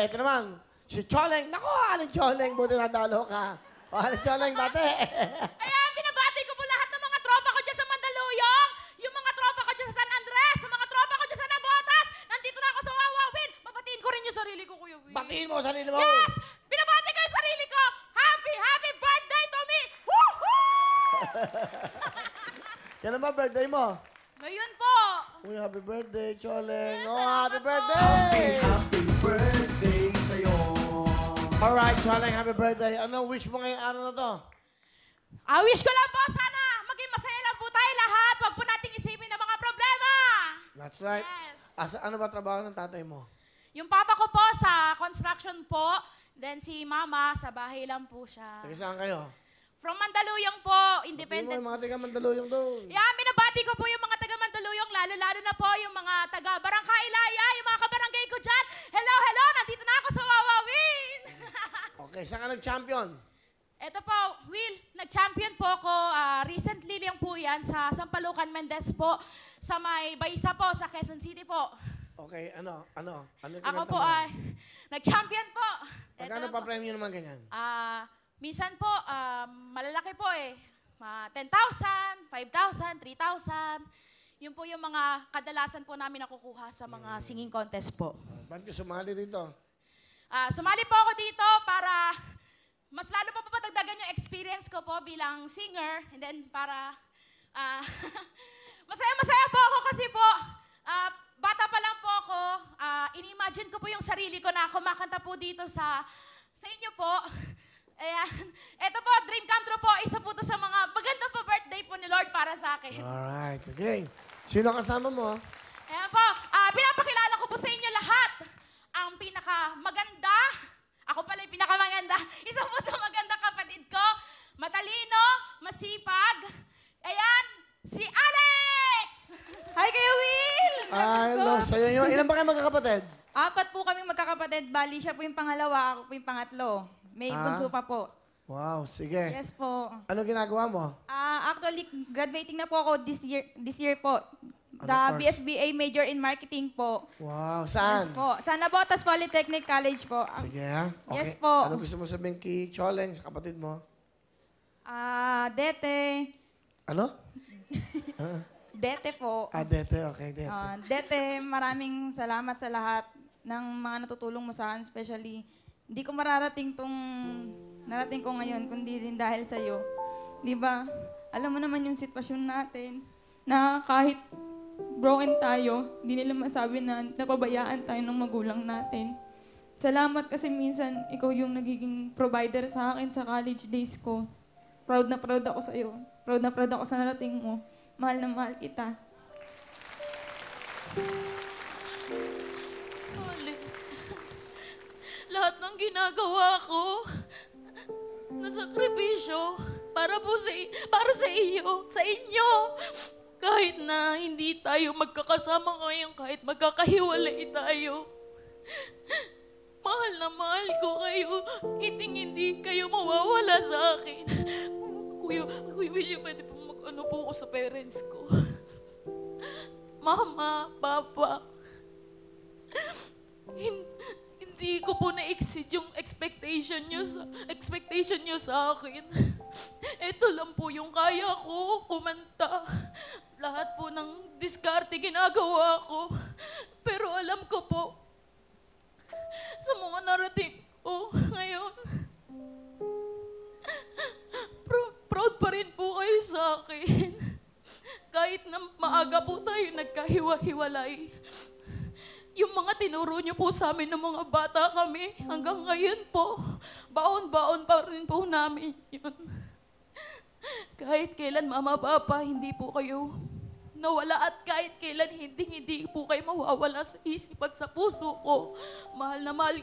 Ito naman, si Choleng. Naku, Aling Choleng, buti nadalo ka. O, Aling Choleng, bate. Ayan, binabati ko po lahat ng mga tropa ko dyan sa Mandaluyong, yung mga tropa ko dyan sa San Andres, yung mga tropa ko dyan sa Nabotas. Nandito na ako sa Wawawin. Babatiin ko rin yung sarili ko, Kuya Will. Batiin mo sarili mo. Yes! Binabati ko yung sarili ko. Happy, happy birthday to me! Woohoo! Kailan ba birthday mo? Ngayon po. Uy, happy birthday, Choleng. Yes, Oh, salamat happy po. birthday! Happy birthday sa'yo. Alright, Choleng, happy birthday. Ano wish mo ngayong araw na to? Wish ko lang po sana maging masaya lang po tayo lahat. Huwag po nating isipin ang mga problema. That's right. Yes. Ano ba trabaho ng tatay mo? Yung papa ko po sa construction po. Then si mama sa bahay lang po siya. Taga saan kayo? From Mandaluyong po, Hindi mo independent. yung mga taga Mandaluyong doon. Yeah, binabati ko po yung mga taga Mandaluyong, lalo-lalo na po yung mga taga Barangay Ilaya, yung mga kabarangay ko dyan. Hello, hello, nandito na ako sa Wawawin. Okay, saan ka nag-champion? Ito po, Will, nag-champion po ako. Recently lang po yan sa Sampalucan, Mendez po. Sa may Baysa po, sa Quezon City po. Okay, ano Ako kinanta po mo? ay nag-champion po. Magkano Ito pa po. premyo naman ganyan? Minsan po, malalaki po eh. 10,000, 5,000, 3,000. Yun po yung mga kadalasan po namin nakukuha sa mga singing contest po. Ba't ka sumali rito? Sumali po ako dito para mas lalo pa patagdagan yung experience ko po bilang singer. And then para masaya-masaya po ako kasi po bata pa lang po ako. Ini-imagine ko po yung sarili ko na kumakanta po dito sa inyo po. Ayan. Ito po, dream come true po. Isa po to sa mga maganda po birthday po ni Lord para sa akin. Alright, okay. Sino kasama mo? Ayan po, pinapakilala ko po sa inyo lahat. Ang pinakamaganda, ako pala yung pinakamaganda. Isa po sa maganda kapatid ko, matalino, masipag. Ayan, si Alex! Hi, Kuya Will! Hello, sa'yo yun. Ilan ba kayo magkakapatid? 4 po kaming magkakapatid. Bali, siya po yung pangalawa, ako po yung pangatlo. May bunso pa po. Wow, sige. Yes po. Ano ginagawa mo? Actually, graduating na po ako this year po. The Ano course? BSBA major in marketing po. Wow, Yes saan? po. Sa Nabotas Polytechnic College po. Sige, ha? Okay. Yes po. Ano gusto mo sabihin kay Choleng, sa kapatid mo? Dete. Ano? Dete po. Dete, okay, Dete. Dete, maraming salamat sa lahat ng mga natutulong mo sa akin, especially hindi ko mararating tong narating ko ngayon, kundi din dahil sa'yo. Di ba? Alam mo naman yung sitwasyon natin na kahit broken tayo, hindi nila masabi na napabayaan tayo ng magulang natin. Salamat kasi minsan ikaw yung nagiging provider sa akin sa college days ko. Proud na proud ako sa'yo. Proud na proud ako sa narating mo. Mahal na mahal kita. Alex, lahat ng ginagawa ko, nasakripisyo para sa iyo, sa inyo. Kahit na hindi tayo magkakasama ngayon, kahit magkakahiwalay tayo. Mahal na mahal ko kayo. Hindi kayo mawawala sa akin. Kuya William, pwede po mag-ano po ako sa parents ko. Mama, Papa, hindi ko po na-exceed yung expectation nyo sa akin. Ito lang po yung kaya ko, kumanta. Lahat po ng diskarte ginagawa ko. Pero alam ko po, sa mga narating ko ngayon, proud pa rin po kayo sa akin. Kahit na maaga po tayo nagkahiwa-hiwalay. Yung mga tinuro niyo po sa amin ng mga bata kami, hanggang ngayon po, baon-baon pa rin po namin yun. Kahit kailan, Mama, Papa, hindi po kayo nawala at kahit kailan hindi po kayo mawawala sa isip at sa puso ko. Mahal na mahal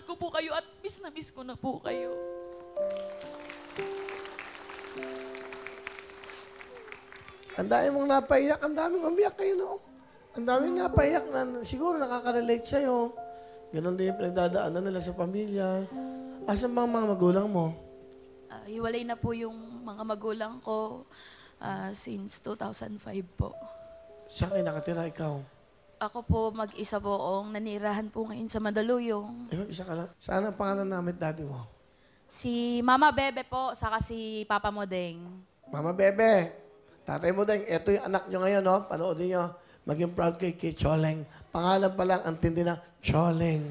ko po kayo at miss na miss ko na po kayo. Ang dami mong napaiyak, ang daming umiyak kayo, no? Ang daming napaiyak na siguro nakaka-relate sa'yo. Ganon din yung pinagdadaanan nila sa pamilya. Asan ba ang mga magulang mo? Hiwalay na po yung mga magulang ko since 2005 po. Saan kayo nakatira ikaw? Ako po mag-isa po akong nanirahan po ngayon sa Mandaluyong. Eh, isa ka lang. Saan ang pangalan namin daddy mo? Si Mama Bebe po, saka si Papa Modeng. Mama Bebe, tatay mo din, ito yung anak nyo ngayon, no? Panoodin nyo. Maging proud kay Choleng. Pangalan pa lang, ang tindi na, Choleng.